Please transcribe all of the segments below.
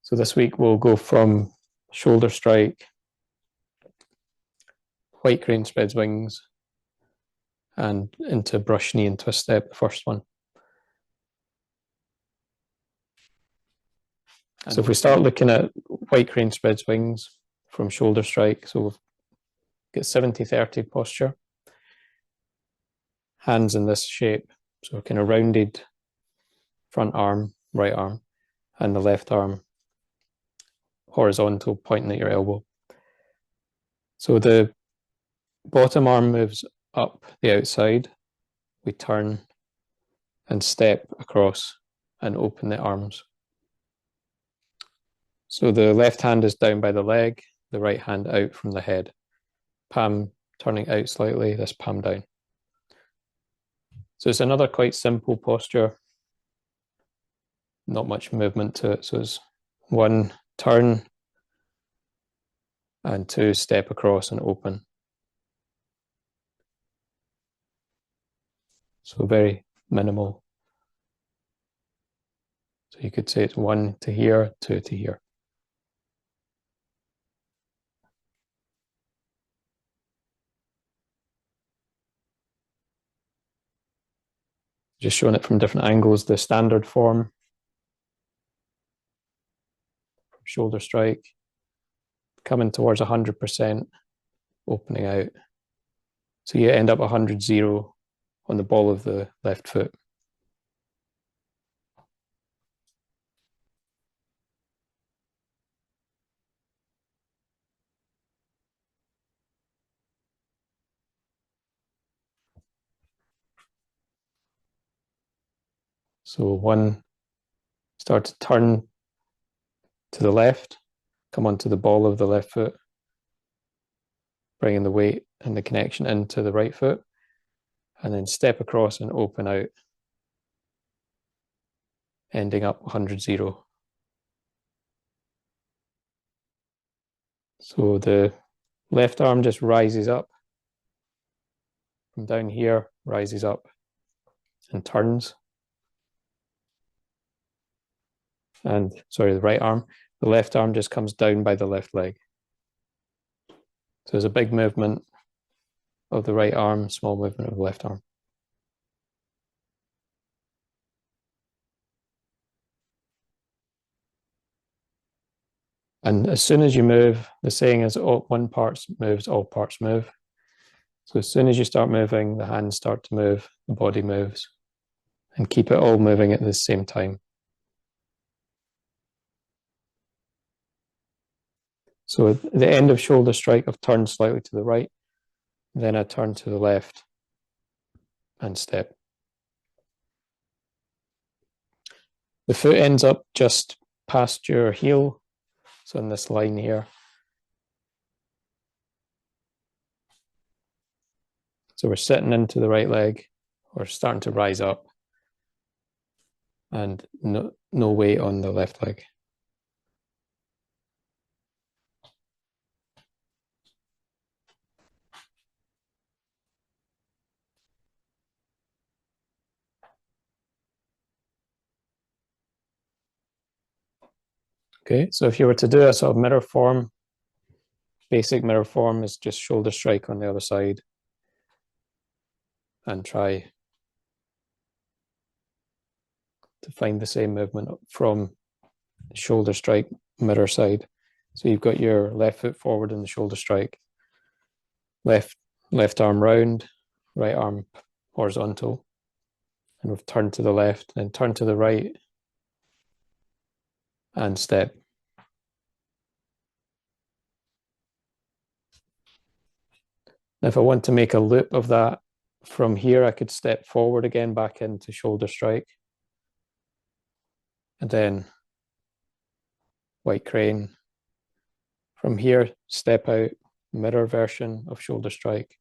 So this week we'll go from shoulder strike, white crane spreads wings, and into brush knee and twist step, the first one. So if we start looking at white crane spreads wings from shoulder strike, so we've got 70-30 posture, hands in this shape, so kind of rounded front arm, right arm, and the left arm horizontal, pointing at your elbow. So the bottom arm moves up the outside, we turn and step across and open the arms. So the left hand is down by the leg, the right hand out from the head. Palm turning out slightly, this palm down. So it's another quite simple posture, not much movement to it. So it's 1, turn, and 2, step across and open. So very minimal. So you could say it's 1 to here, 2 to here. Just showing it from different angles, the standard form, shoulder strike, coming towards 100%, opening out. So you end up 100-0 on the ball of the left foot. So 1, start to turn to the left, come onto the ball of the left foot, bringing the weight and the connection into the right foot, and then step across and open out, ending up 100-0. So the left arm just rises up from down here, rises up and turns. And sorry, the right arm, the left arm just comes down by the left leg. So there's a big movement of the right arm, small movement of the left arm. And as soon as you move, the saying is, one part moves, all parts move. So as soon as you start moving, the hands start to move, the body moves, and keep it all moving at the same time. So at the end of shoulder strike, I've turned slightly to the right, then I turn to the left and step. The foot ends up just past your heel, so in this line here. So we're sitting into the right leg, we're starting to rise up, and no weight on the left leg. Okay, so if you were to do a sort of mirror form, basic mirror form is just shoulder strike on the other side and try to find the same movement from shoulder strike mirror side. So you've got your left foot forward in the shoulder strike, left arm round, right arm horizontal, and we've turned to the left, then turn to the right and step. Now if I want to make a loop of that from here, I could step forward again back into shoulder strike, and then white crane. From here, step out, mirror version of shoulder strike,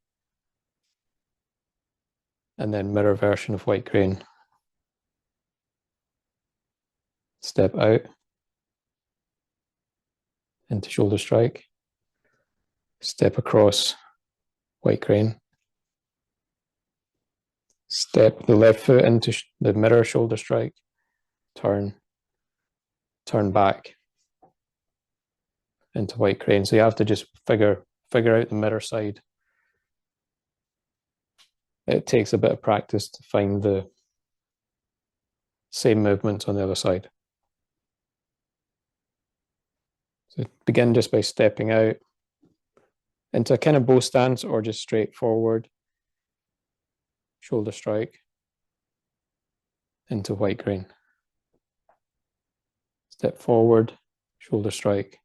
and then mirror version of white crane. Step out into shoulder strike, step across white crane, step the left foot into the mirror shoulder strike, turn back, into white crane. So you have to just figure out the mirror side. It takes a bit of practice to find the same movements on the other side. So begin just by stepping out into a kind of bow stance or just straight forward, shoulder strike, into white crane. Step forward, shoulder strike,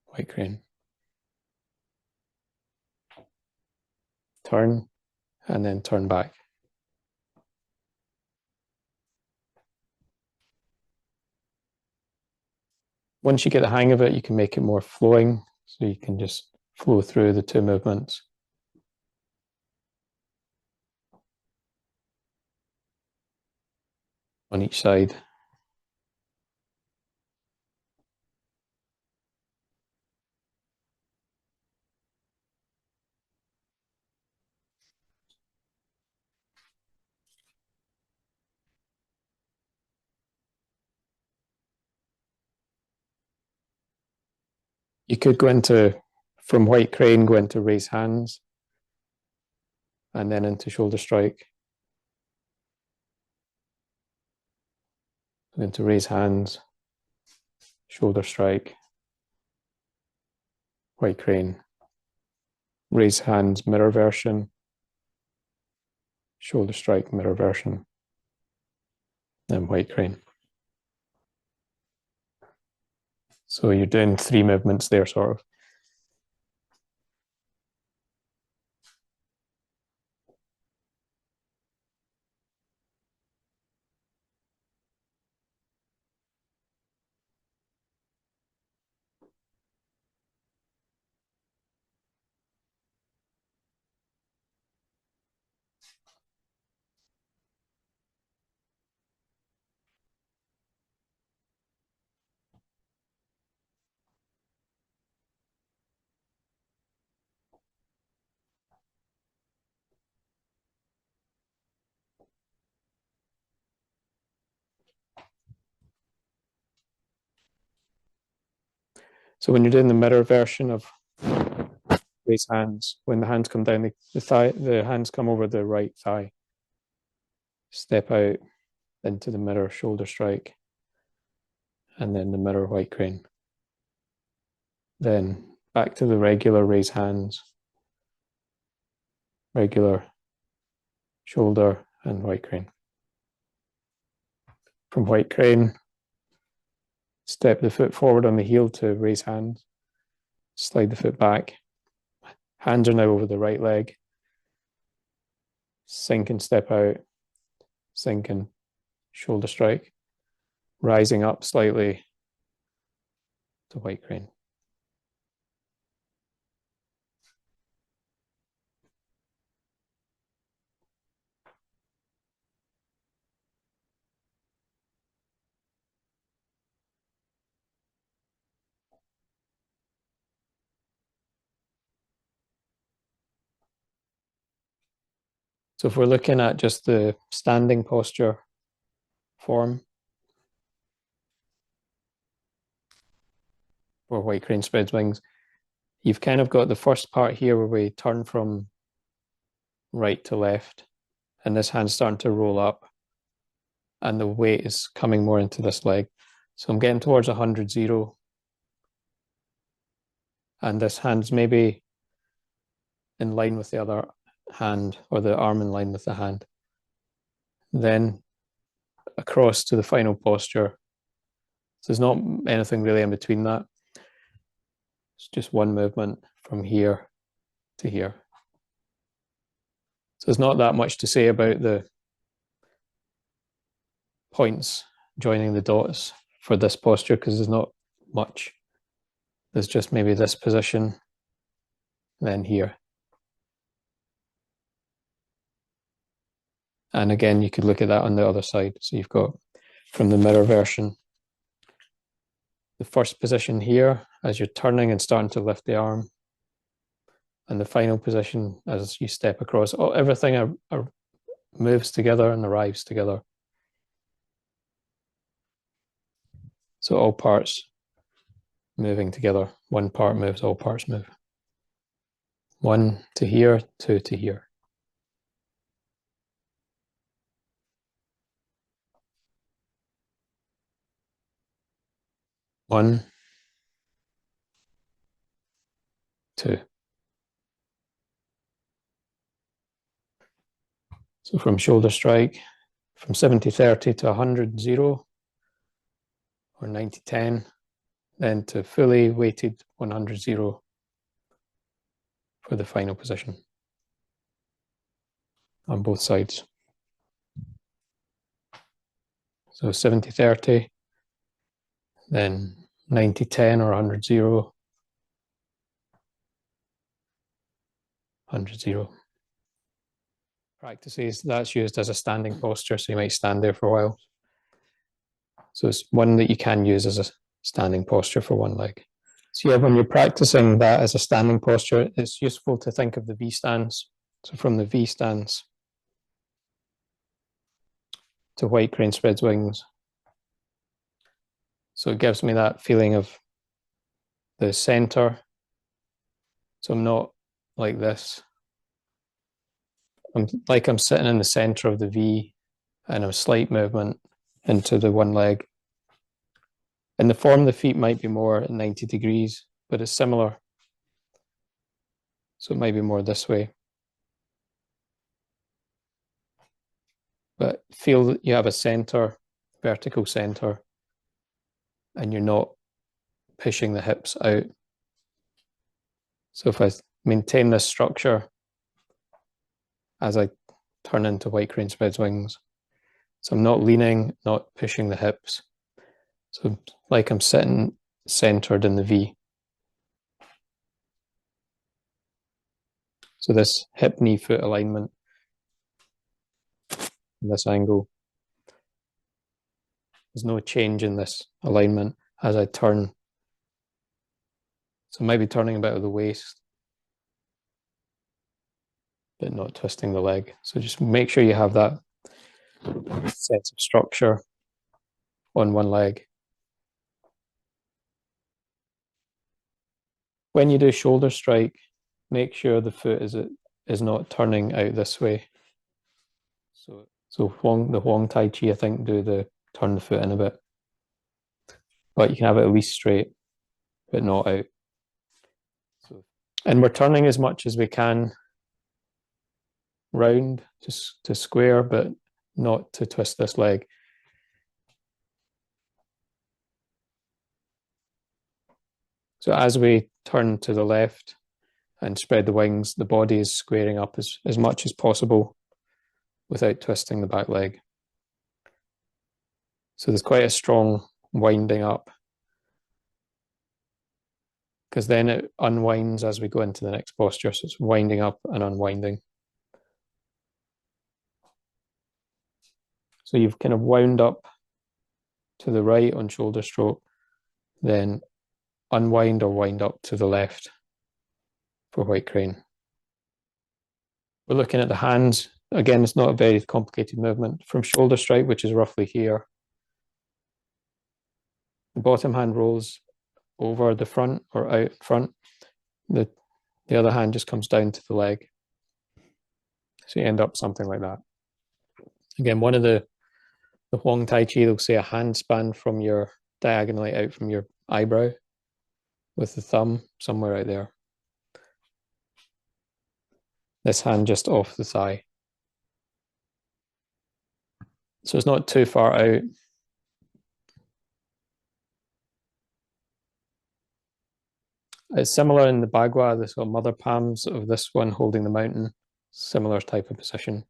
white crane. Turn, and then turn back. Once you get the hang of it, you can make it more flowing, so you can just flow through the two movements. On each side. You could go into, from white crane, go into raise hands, and then into shoulder strike. Into raise hands, shoulder strike, white crane. Raise hands, mirror version, shoulder strike, mirror version, then white crane. So you're doing 3 movements there, sort of. So when you're doing the mirror version of raise hands, when the hands come down the thigh, the hands come over the right thigh. Step out into the mirror shoulder strike, and then the mirror white crane. Then back to the regular raise hands, regular shoulder and white crane. From white crane, step the foot forward on the heel to raise hands, slide the foot back. Hands are now over the right leg. Sink and step out, sink and shoulder strike, rising up slightly to white crane. So if we're looking at just the standing posture form, where white crane spreads wings, you've kind of got the first part here where we turn from right to left, and this hand's starting to roll up, and the weight is coming more into this leg. So I'm getting towards 100-0, and this hand's maybe in line with the other hand, or the arm in line with the hand. Then across to the final posture. So there's not anything really in between that. It's just one movement from here to here. So there's not that much to say about the points joining the dots for this posture, because there's not much. There's just maybe this position, then here. And again, you could look at that on the other side. So you've got, from the mirror version, the first position here as you're turning and starting to lift the arm, and the final position as you step across. Everything moves together and arrives together. So all parts moving together. One part moves, all parts move. 1 to here, 2 to here. One, two. So from shoulder strike, from 70-30 to 100-0, or 90-10, then to fully weighted 100-0 for the final position on both sides. So 70-30, then 90-10 or 100-0, 100-0. Practices, that's used as a standing posture, so you might stand there for a while. So it's one that you can use as a standing posture for one leg. So yeah, when you're practicing that as a standing posture, it's useful to think of the V stance. So from the V stance to white crane spreads wings. So it gives me that feeling of the center. So I'm not like this. I'm sitting in the center of the V, and a slight movement into the one leg. In the form, the feet might be more at 90 degrees, but it's similar. So it might be more this way. But feel that you have a center, vertical center, and you're not pushing the hips out. So if I maintain this structure as I turn into white crane spreads wings, so I'm not leaning, not pushing the hips. So like I'm sitting centered in the V. So this hip, knee, foot alignment, this angle, there's no change in this alignment as I turn. So I might be turning a bit of the waist, but not twisting the leg. So just make sure you have that sense of structure on one leg. When you do shoulder strike, make sure the foot is not turning out this way. So the Huang Tai Chi, I think, do the turn the foot in a bit. But you can have it at least straight, but not out. And we're turning as much as we can round to square, but not to twist this leg. So as we turn to the left and spread the wings, the body is squaring up as much as possible without twisting the back leg. So there's quite a strong winding up, because then it unwinds as we go into the next posture. So it's winding up and unwinding. So you've kind of wound up to the right on shoulder stroke, then unwind or wind up to the left for white crane. We're looking at the hands. Again, it's not a very complicated movement. From shoulder strike, which is roughly here, the bottom hand rolls over the front or out front. The other hand just comes down to the leg. So you end up something like that. Again, one of the Huang Tai Chi, they'll say a hand span from your diagonally out from your eyebrow with the thumb somewhere out there. This hand just off the thigh. So it's not too far out. It's similar in the Bagua, the sort of mother palms of this one holding the mountain, similar type of position.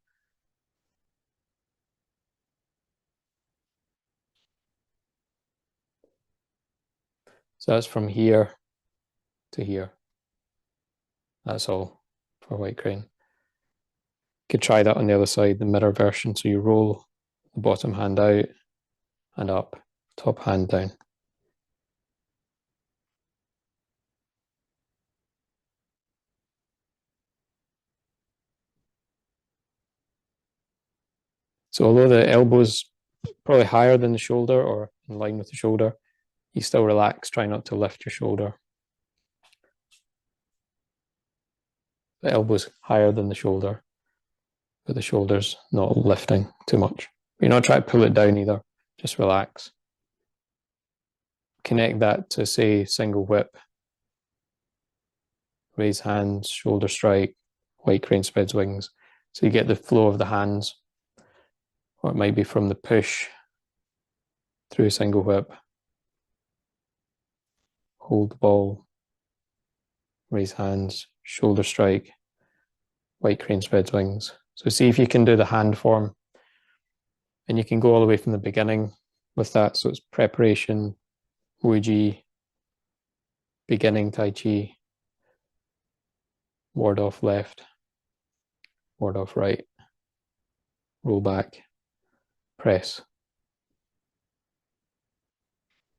So that's from here to here. That's all for white crane. You could try that on the other side, the mirror version. So you roll the bottom hand out and up, top hand down. So although the elbow's probably higher than the shoulder or in line with the shoulder, You still relax, try not to lift your shoulder. The elbow's higher than the shoulder, but the shoulder's not lifting too much. You're not trying to pull it down either, just relax. Connect that to, say, single whip, raise hands, shoulder strike, white crane spreads wings. So you get the flow of the hands, or it might be from the push through single whip, hold the ball, raise hands, shoulder strike, white crane spreads wings. So see if you can do the hand form, and you can go all the way from the beginning with that. So it's preparation, Wuji, beginning Tai Chi, ward off left, ward off right, roll back, press,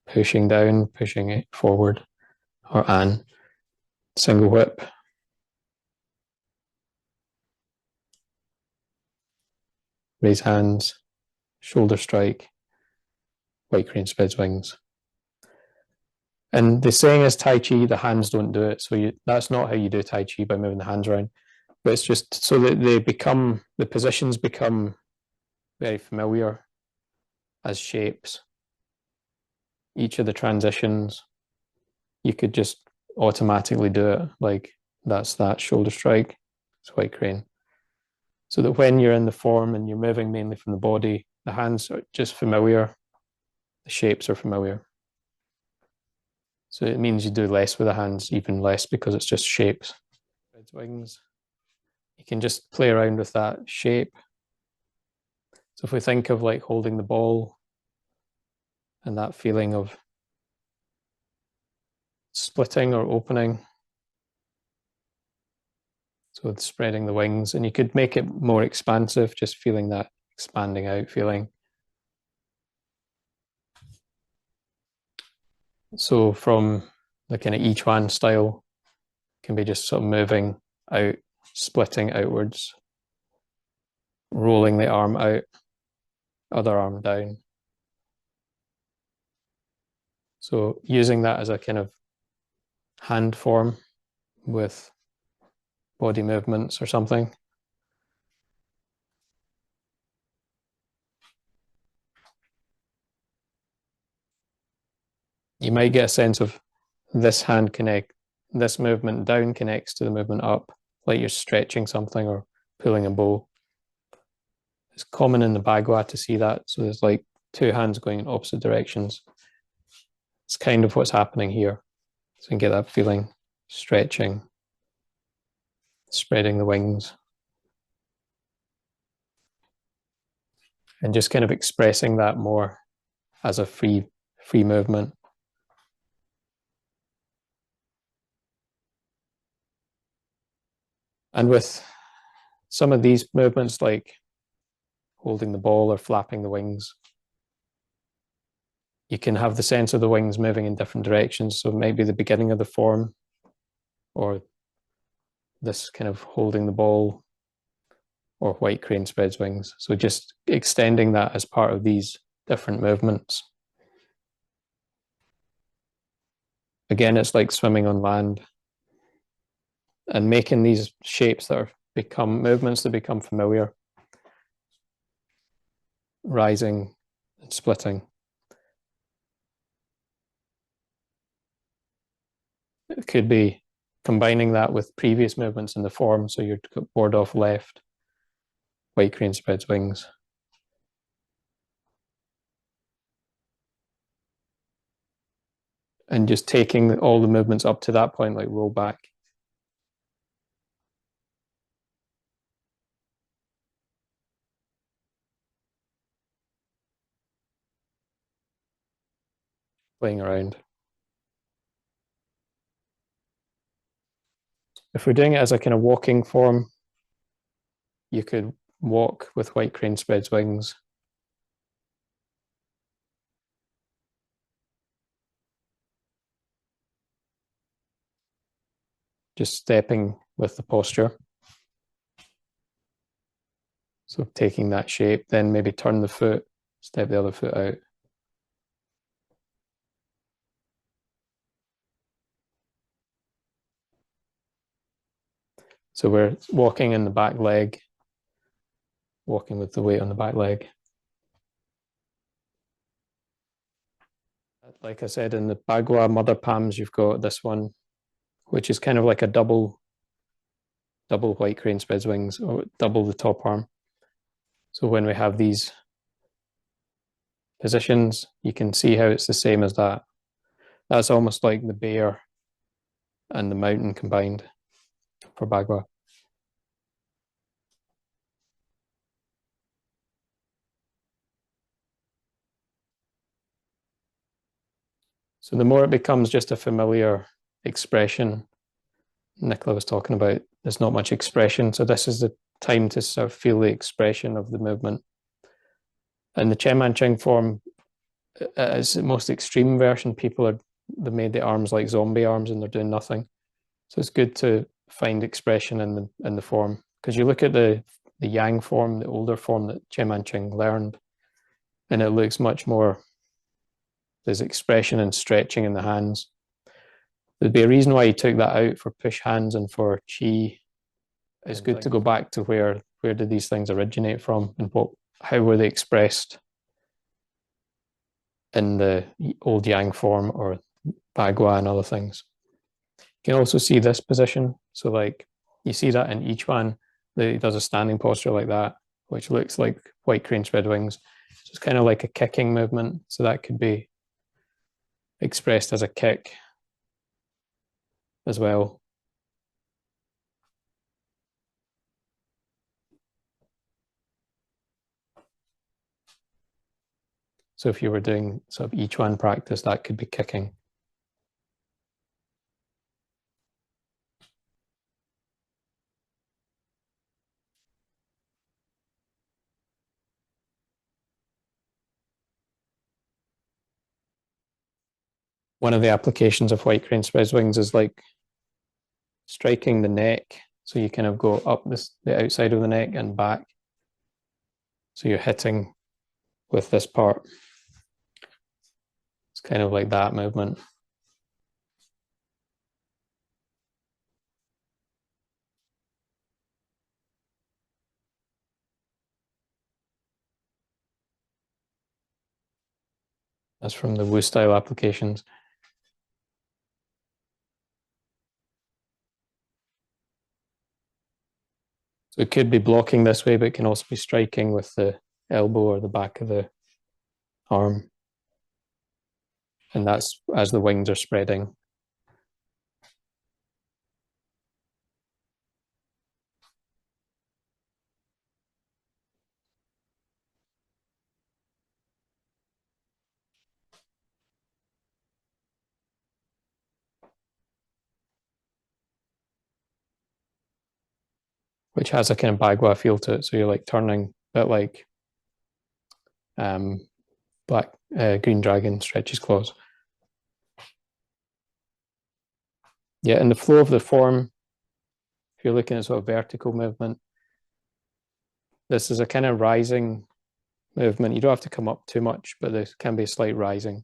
pushing down, pushing it forward, or an, single whip, raise hands, shoulder strike, white crane spreads wings. And the saying is Tai Chi, the hands don't do it. So that's not how you do Tai Chi, by moving the hands around. But it's just so that the positions become very familiar as shapes. Each of the transitions, you could just automatically do it. Like that's that shoulder strike, it's white crane. So that when you're in the form and you're moving mainly from the body, the hands are just familiar, the shapes are familiar. So it means you do less with the hands, even less, because it's just shapes. Wings. You can just play around with that shape. So if we think of like holding the ball and that feeling of splitting or opening, so with spreading the wings, and you could make it more expansive, just feeling that expanding out feeling. So from the kind of I Chuan style, can be just sort of moving out, splitting outwards, rolling the arm out, other arm down. So using that as a kind of hand form with body movements or something. You might get a sense of this hand connect, this movement down connects to the movement up, like you're stretching something or pulling a bow. It's common in the Bagua to see that. So there's like two hands going in opposite directions. It's kind of what's happening here. So you can get that feeling, stretching, spreading the wings, and just kind of expressing that more as a free movement. And with some of these movements, like holding the ball or flapping the wings, you can have the sense of the wings moving in different directions. So maybe the beginning of the form, or this kind of holding the ball, or white crane spreads wings. So just extending that as part of these different movements. Again, it's like swimming on land and making these shapes that become movements that become familiar, rising and splitting. It could be combining that with previous movements in the form. So you're board off left, white crane spreads wings. And just taking all the movements up to that point, like roll back. Playing around. If we're doing it as a kind of walking form, you could walk with white crane spreads wings. Just stepping with the posture. So taking that shape, then maybe turn the foot, step the other foot out. So we're walking in the back leg, walking with the weight on the back leg. Like I said, in the Bagua mother palms, you've got this one, which is kind of like a double white crane spread wings, or double the top arm. So when we have these positions, you can see how it's the same as that. That's almost like the bear and the mountain combined for Bagua. So the more it becomes just a familiar expression, Nicola was talking about, there's not much expression. So this is the time to sort of feel the expression of the movement. And the Chen Man Ching form is the most extreme version. They made the arms like zombie arms and they're doing nothing. So it's good to find expression in the form, because you look at the Yang form, the older form that Chen Man Ching learned, and it looks much more, there's expression and stretching in the hands. There'd be a reason why he took that out for push hands and for chi. It's good to go back to where did these things originate from, and how were they expressed in the old Yang form or Bagua and other things. You can also see this position. So like you see that in each one, he does a standing posture like that, which looks like white crane spread wings. So it's kind of like a kicking movement. So that could be expressed as a kick as well. So if you were doing sort of each one practice, that could be kicking. One of the applications of white crane spread wings is like striking the neck. So you kind of go up the outside of the neck and back. So you're hitting with this part. It's kind of like that movement. That's from the Wu style applications. So it could be blocking this way, but it can also be striking with the elbow or the back of the arm. And that's as the wings are spreading. Which has a kind of bagua feel to it. So you're like turning a bit like green dragon stretches claws. Yeah, in the flow of the form, if you're looking at sort of vertical movement, this is a kind of rising movement. You don't have to come up too much, but there can be a slight rising,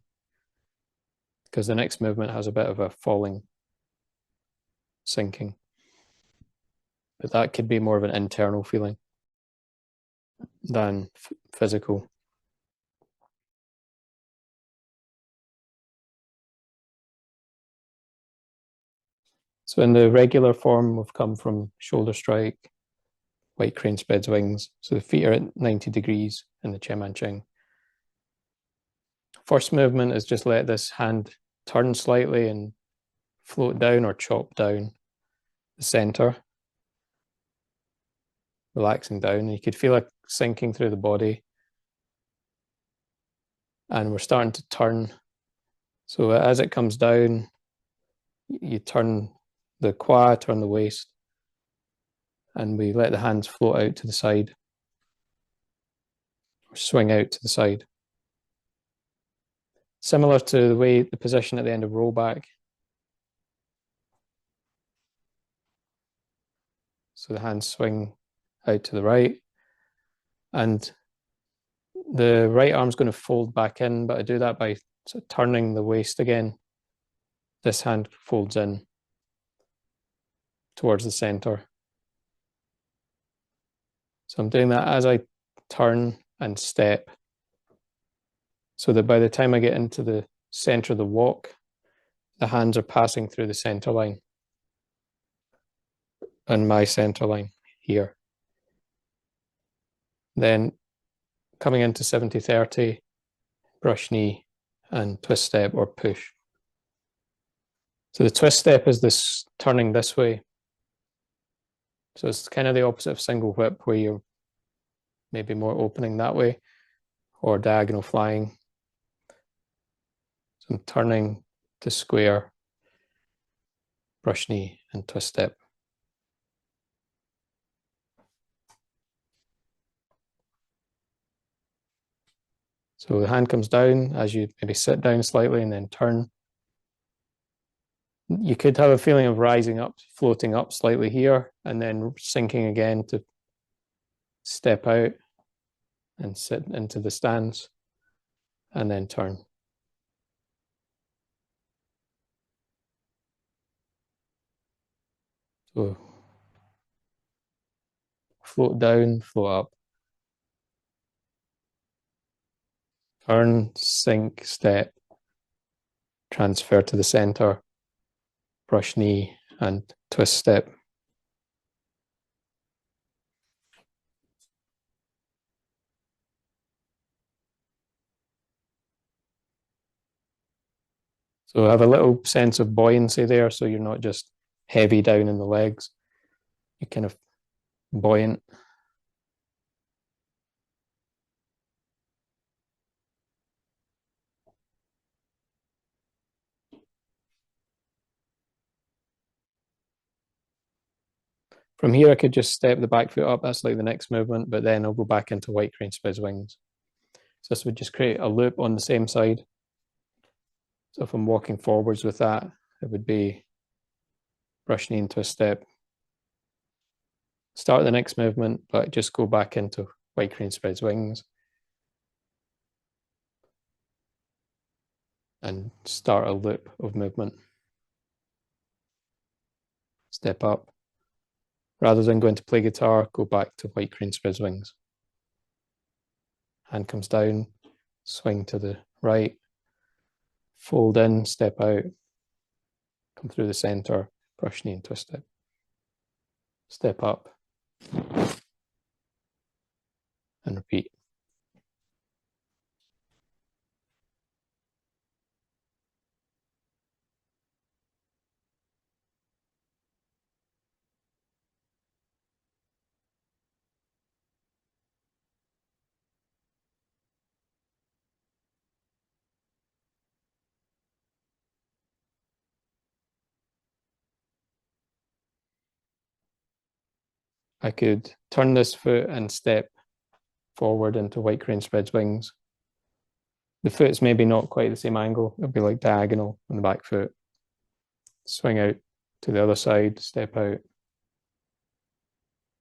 because the next movement has a bit of a falling, sinking. But that could be more of an internal feeling than physical. So in the regular form, we've come from shoulder strike, white crane spreads wings. So the feet are at 90 degrees in the Chen Man Ching. First movement is just let this hand turn slightly and float down or chop down the center, relaxing down. You could feel it sinking through the body. And we're starting to turn. So as it comes down, you turn the qua, turn the waist, and we let the hands float out to the side, or swing out to the side. Similar to the position at the end of rollback. So the hands swing out to the right, and the right arm's going to fold back in, but I do that by sort of turning the waist again. This hand folds in towards the center. So I'm doing that as I turn and step, so that by the time I get into the center of the walk, the hands are passing through the center line and my center line here. Then coming into 70-30, brush knee and twist step or push. So the twist step is this turning this way. So it's kind of the opposite of single whip, where you're maybe more opening that way, or diagonal flying. So I'm turning to square, brush knee and twist step. So the hand comes down as you maybe sit down slightly and then turn. You could have a feeling of rising up, floating up slightly here, and then sinking again to step out and sit into the stance, and then turn. So float down, float up. Turn, sink, step, transfer to the center, brush knee, and twist step. So have a little sense of buoyancy there, so you're not just heavy down in the legs. You're kind of buoyant. From here, I could just step the back foot up. That's like the next movement, but then I'll go back into white crane spreads wings. So this would just create a loop on the same side. So if I'm walking forwards with that, it would be brush knee into a step. Start the next movement, but just go back into white crane spreads wings. And start a loop of movement. Step up. Rather than going to play guitar, go back to white crane spreads wings. Hand comes down, swing to the right, fold in, step out, come through the center, brush knee and twist it. Step up and repeat. I could turn this foot and step forward into white crane spreads wings. The foot's maybe not quite the same angle. It'll be like diagonal on the back foot. Swing out to the other side, step out,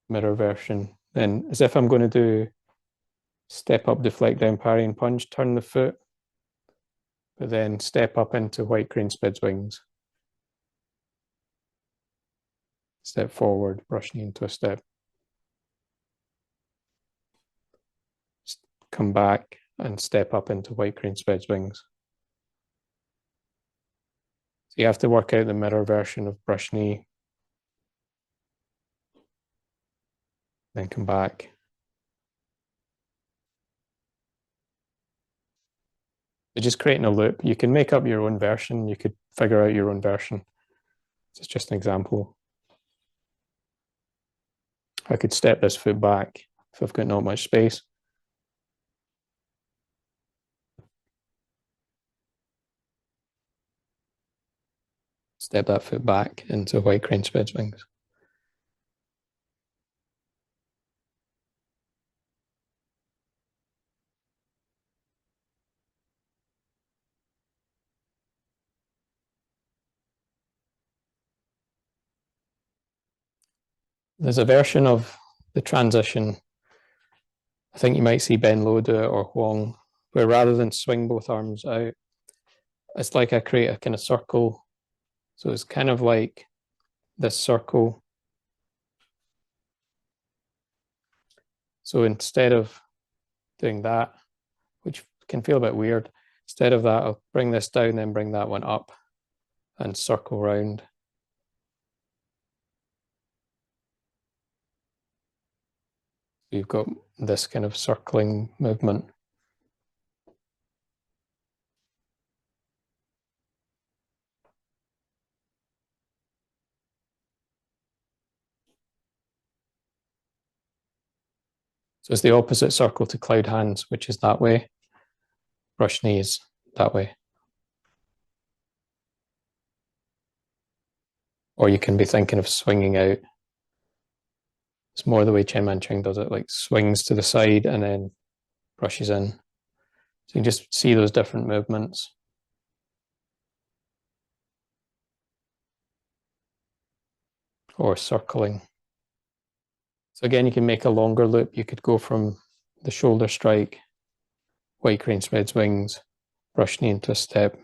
mirror version. Then as if I'm going to do step up, deflect down, parry and punch, turn the foot, but then step up into white crane spreads wings. Step forward, brush knee into a step. Come back and step up into white crane spreads wings. So you have to work out the mirror version of brush knee. Then come back. You're just creating a loop. You can make up your own version. You could figure out your own version. It's just an example. I could step this foot back if I've got not much space. Step that foot back into white crane spreads wings. There's a version of the transition, I think you might see Ben Lowe do it or Huang, where rather than swing both arms out, it's like I create a kind of circle. So it's kind of like this circle. So instead of doing that, which can feel a bit weird, instead of that, I'll bring this down, then bring that one up and circle round. You've got this kind of circling movement. So it's the opposite circle to cloud hands, which is that way. Brush knees that way. Or you can be thinking of swinging out. It's more the way Chen Mancheng does it, like swings to the side and then brushes in. So you can just see those different movements. Or circling. So again, you can make a longer loop. You could go from the shoulder strike, wide crane spreads wings, brush knee into a step.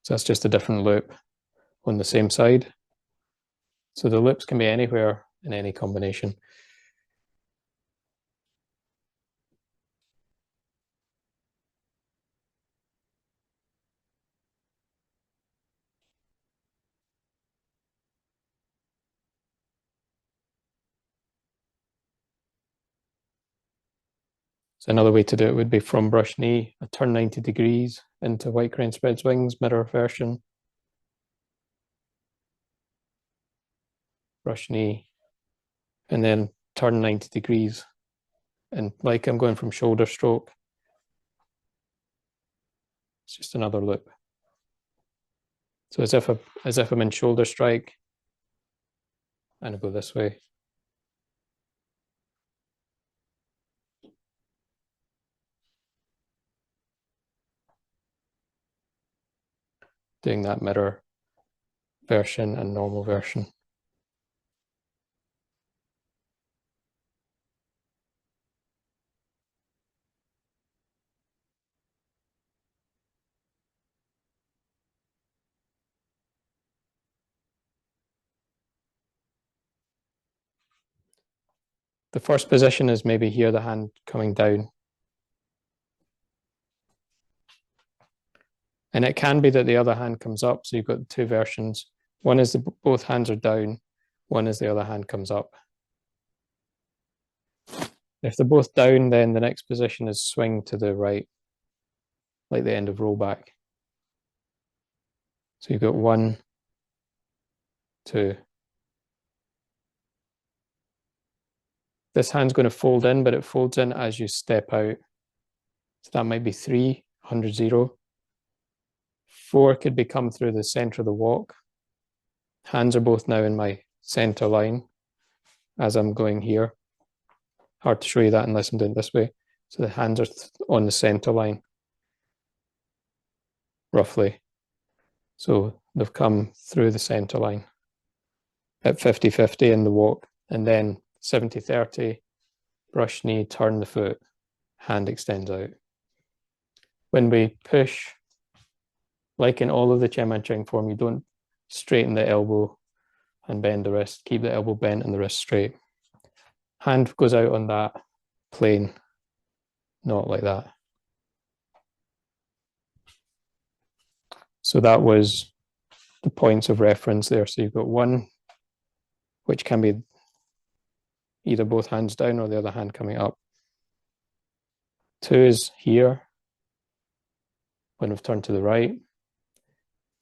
So that's just a different loop on the same side. So the loops can be anywhere in any combination. So another way to do it would be from brush knee, a turn 90 degrees into white crane spreads wings, mirror version. Brush knee, and then turn 90 degrees. And like I'm going from shoulder stroke, it's just another loop. So as if I'm in shoulder strike, and I go this way. Doing that mirror version and normal version. The first position is maybe here, the hand coming down. And it can be that the other hand comes up. So you've got two versions. One is both hands are down. One is the other hand comes up. If they're both down, then the next position is swing to the right, like the end of rollback. So you've got 1, 2. This hand's going to fold in, but it folds in as you step out. So that might be 3, 100, 0. 4 could be come through the center of the walk. Hands are both now in my center line as I'm going here. Hard to show you that unless I'm doing it this way. So the hands are on the center line, roughly. So they've come through the center line at 50-50 in the walk, and then 70-30, brush knee, turn the foot, hand extends out. When we push, like in all of the Chen Mancheng form, you don't straighten the elbow and bend the wrist. Keep the elbow bent and the wrist straight. Hand goes out on that plane, not like that. So that was the points of reference there. So you've got 1, which can be either both hands down or the other hand coming up. 2 is here, when I've turned to the right.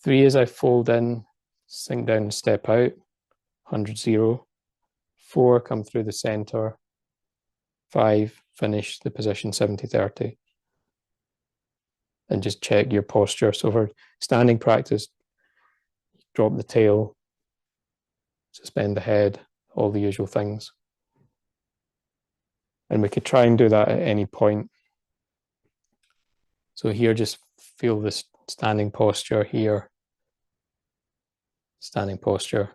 3 is I fold in, sink down and step out, 100, 0. 4, come through the center. 5, finish the position 70-30. And just check your posture. So for standing practice, drop the tail, suspend the head, all the usual things. And we could try and do that at any point. So here, just feel this standing posture here. Standing posture.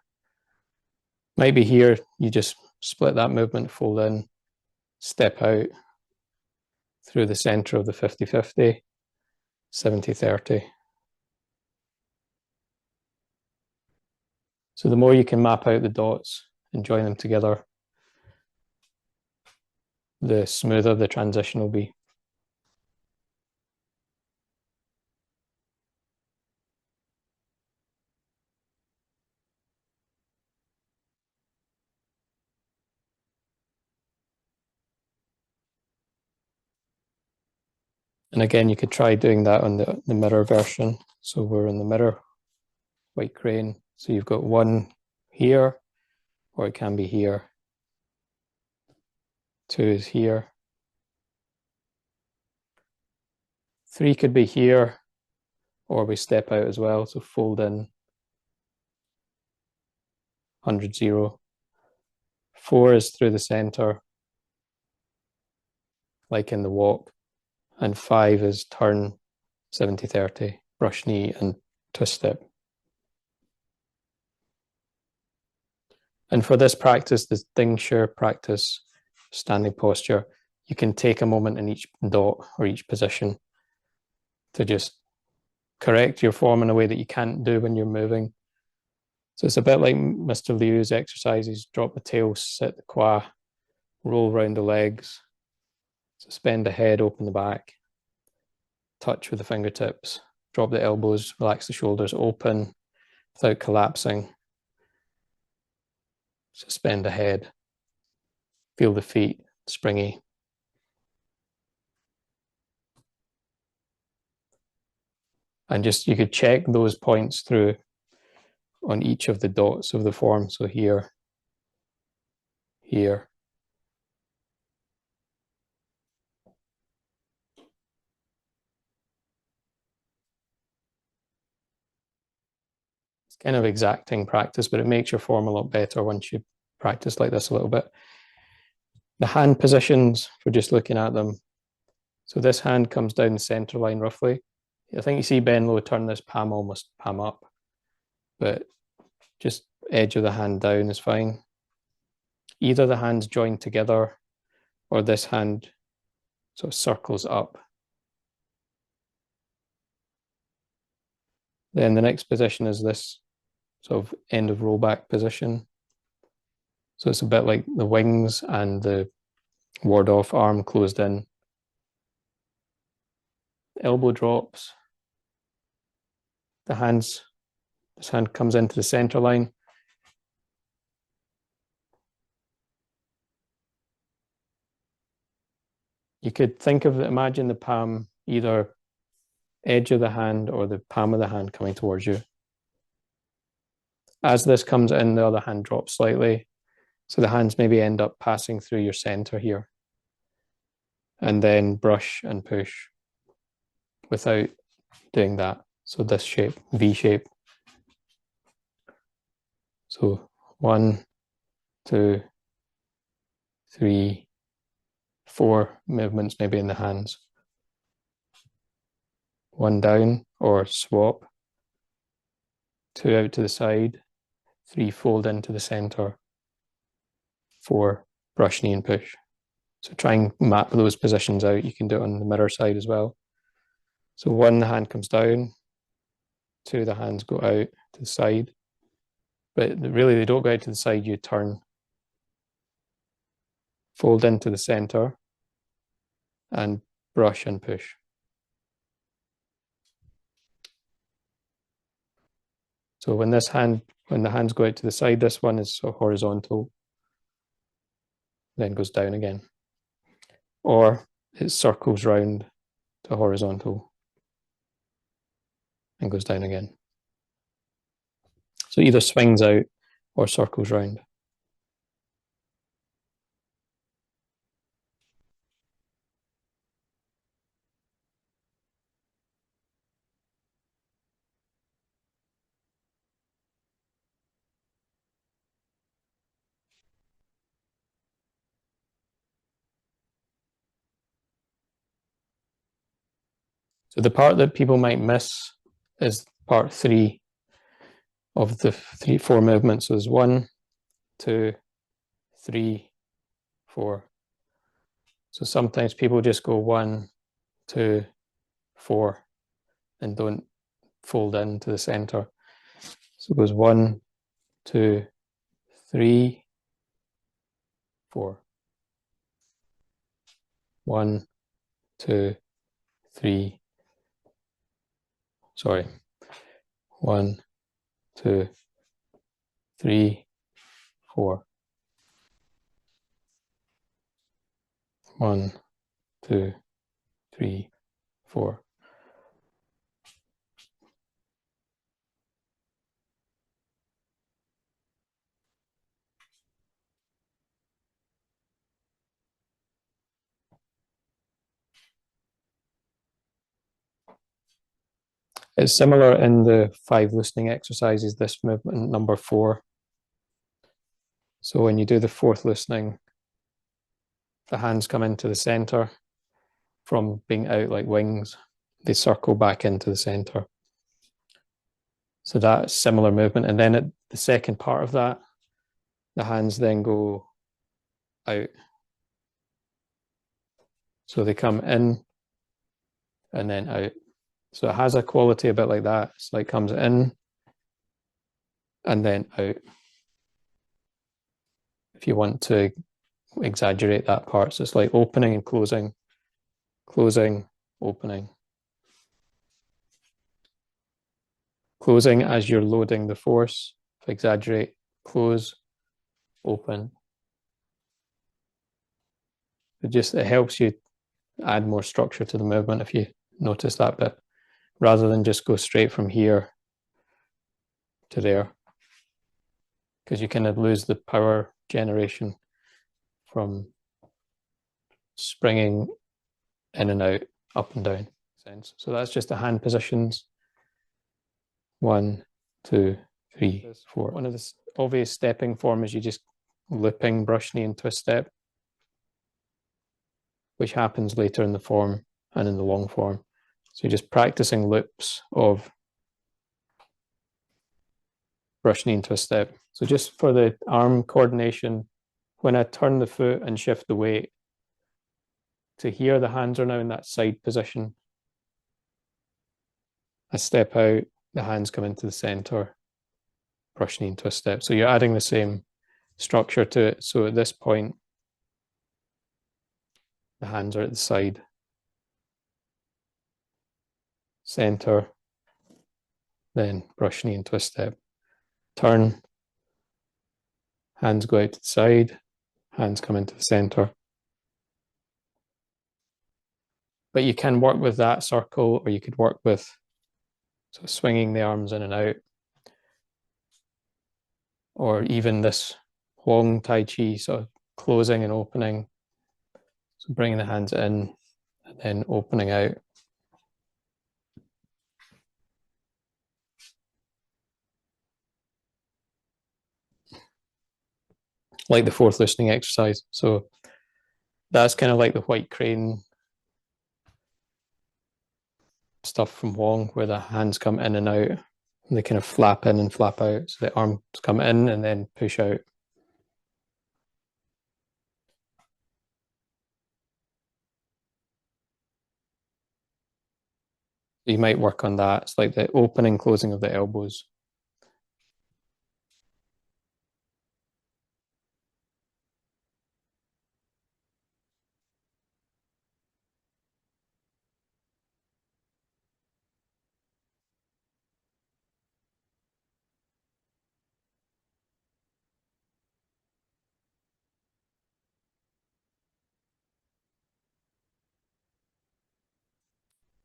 Maybe here, you just split that movement, fold in, step out through the center of the 50-50, 70-30. So the more you can map out the dots and join them together, the smoother the transition will be. And again, you could try doing that on the mirror version. So we're in the mirror, white crane. So you've got one here, or it can be here. Two is here. Three could be here, or we step out as well. So fold in 100, 0. Four is through the center, like in the walk. And five is turn 70, 30, brush knee and twist step. And for this practice, the Ding Shi practice, standing posture, you can take a moment in each dot or each position to just correct your form in a way that you can't do when you're moving. So it's a bit like Mr. Liu's exercises: drop the tail, sit the qua, roll around the legs, suspend the head, open the back, touch with the fingertips, drop the elbows, relax the shoulders, open without collapsing, suspend the head, feel the feet springy. And just, you could check those points through on each of the dots of the form. So here, here. It's kind of exacting practice, but it makes your form a lot better once you practice like this a little bit. The hand positions, we're just looking at them. So this hand comes down the center line roughly. I think you see Ben Lowe turn this palm almost palm up, but just edge of the hand down is fine. Either the hands join together or this hand sort of circles up. Then the next position is this sort of end of rollback position. So it's a bit like the wings and the ward off arm closed in. Elbow drops. The hands, this hand comes into the center line. You could think of, imagine the palm, either edge of the hand or the palm of the hand coming towards you. As this comes in, the other hand drops slightly. So the hands maybe end up passing through your center here. And then brush and push without doing that. So this shape, V shape. So 1, 2, 3, 4 movements maybe in the hands. One down or swap. 2 out to the side. 3 fold into the center. 4 brush, knee and push. So try and map those positions out. You can do it on the mirror side as well. So 1, the hand comes down. 2, the hands go out to the side. But really they don't go out to the side, you turn. Fold into the center and brush and push. So when the hands go out to the side, this one is sort of horizontal, then goes down again. Or it circles round to horizontal and goes down again. So either swings out or circles round. So the part that people might miss is part 3 of the 4 movements. So there's 1, 2, 3, 4. So sometimes people just go 1, 2, 4 and don't fold into the center. So it goes 1, 2, 3, 4. 1, 2, 3. Sorry. 1, 2, 3, 4. 1, 2, 3, 4. It's similar in the 5 listening exercises, this movement number 4. So when you do the 4th listening, the hands come into the center from being out like wings. They circle back into the center. So that's similar movement. And then at the second part of that, the hands then go out. So they come in and then out. So it has a quality a bit like that. It's like comes in and then out. If you want to exaggerate that part. So it's like opening and closing, closing, opening. Closing as you're loading the force. If I exaggerate, close, open. It helps you add more structure to the movement if you notice that bit, rather than just go straight from here to there, because you kind of lose the power generation from springing in and out, up and down. So that's just the hand positions. 1, 2, 3, 4. One of the obvious stepping form is you just looping brush knee into a step, which happens later in the form and in the long form. So you're just practicing loops of brush knee into a step. So just for the arm coordination, when I turn the foot and shift the weight, to here the hands are now in that side position. I step out, the hands come into the center, brush knee into a step. So you're adding the same structure to it. So at this point, the hands are at the side, center, then brush knee into a step. Turn, hands go out to the side, hands come into the center. But you can work with that circle, or you could work with sort of swinging the arms in and out, or even this Huang Tai Chi, sort of closing and opening. So bringing the hands in and then opening out. Like the 4th listening exercise. So that's kind of like the white crane stuff from Huang, where the hands come in and out, and they kind of flap in and flap out. So the arms come in and then push out. You might work on that. It's like the opening, closing of the elbows.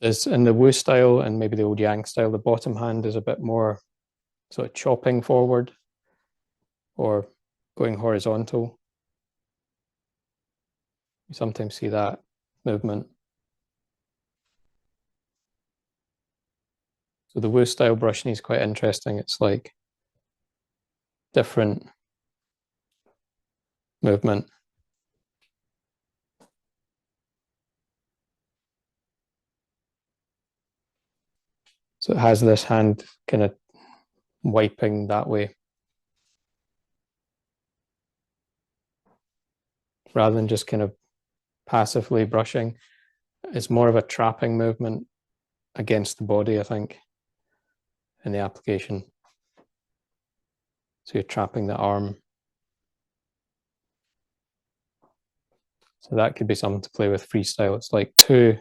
There's in the Wu style and maybe the old Yang style, the bottom hand is a bit more sort of chopping forward or going horizontal. You sometimes see that movement. So the Wu style brush knee is quite interesting. It's like different movement. So it has this hand kind of wiping that way, rather than just kind of passively brushing. It's more of a trapping movement against the body, I think, in the application. So you're trapping the arm. So that could be something to play with freestyle. It's like 2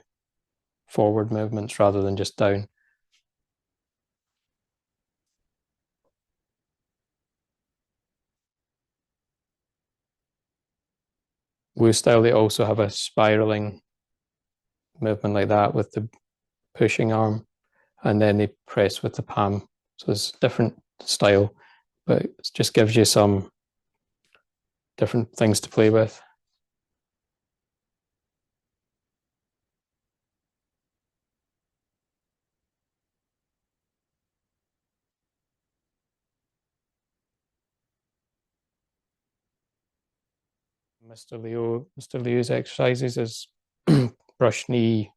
forward movements rather than just down. Wu style, they also have a spiraling movement like that with the pushing arm, and then they press with the palm. So it's a different style, but it just gives you some different things to play with. Mr. Leo's exercises is brush knee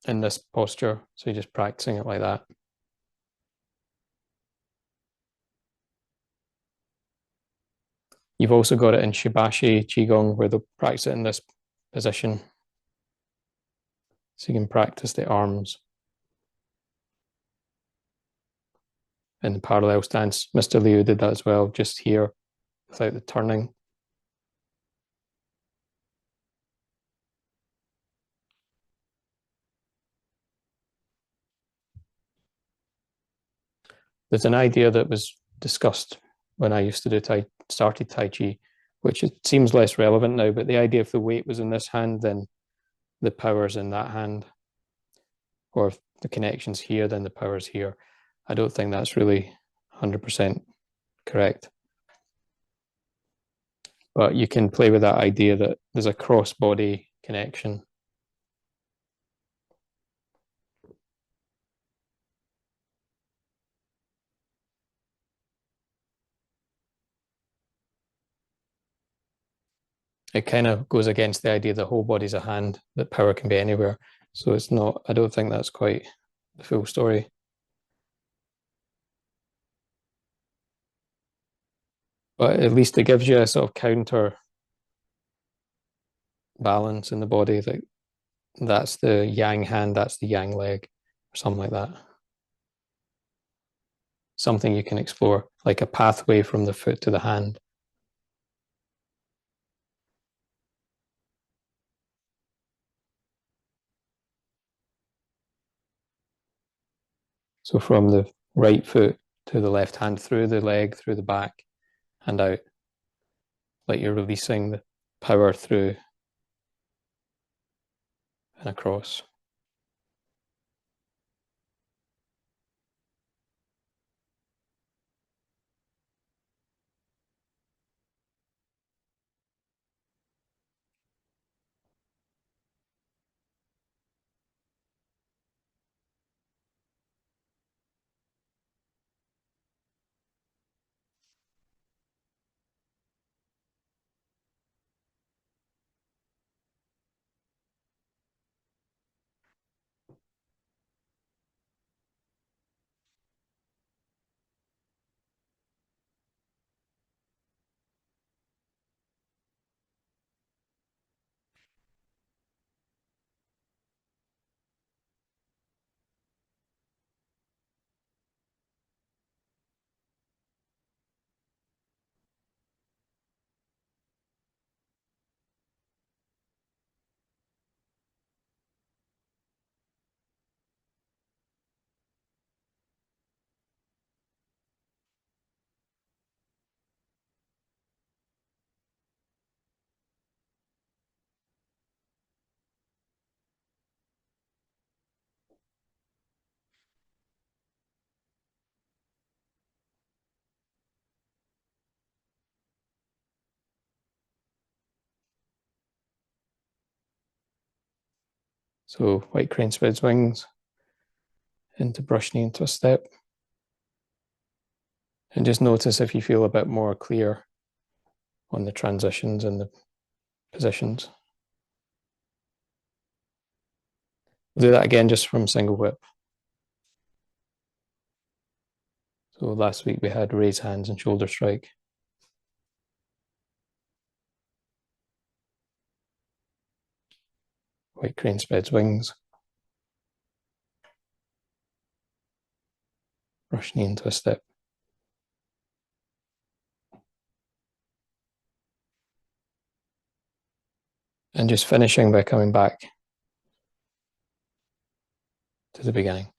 in this posture. So you're just practicing it like that. You've also got it in Shibashi Qigong where they'll practice it in this position. So you can practice the arms. In the parallel stance, Mr. Leo did that as well, just here without the turning. There's an idea that was discussed when I used to started Tai Chi, which it seems less relevant now, but the idea if the weight was in this hand, then the power's in that hand. Or if the connection's here, then the power's here. I don't think that's really 100% correct. But you can play with that idea that there's a cross-body connection. It kind of goes against the idea the whole body's a hand, that power can be anywhere. So it's not, I don't think that's quite the full story. But at least it gives you a sort of counter balance in the body. Like that's the yang hand, that's the yang leg, or something like that. Something you can explore, like a pathway from the foot to the hand. So from the right foot to the left hand, through the leg, through the back, and out. Like you're releasing the power through and across. So white crane spreads wings into brush knee into a step. And just notice if you feel a bit more clear on the transitions and the positions. We'll do that again just from single whip. So last week we had raise hands and shoulder strike. White crane spreads wings. Brush knee into a step. And just finishing by coming back to the beginning.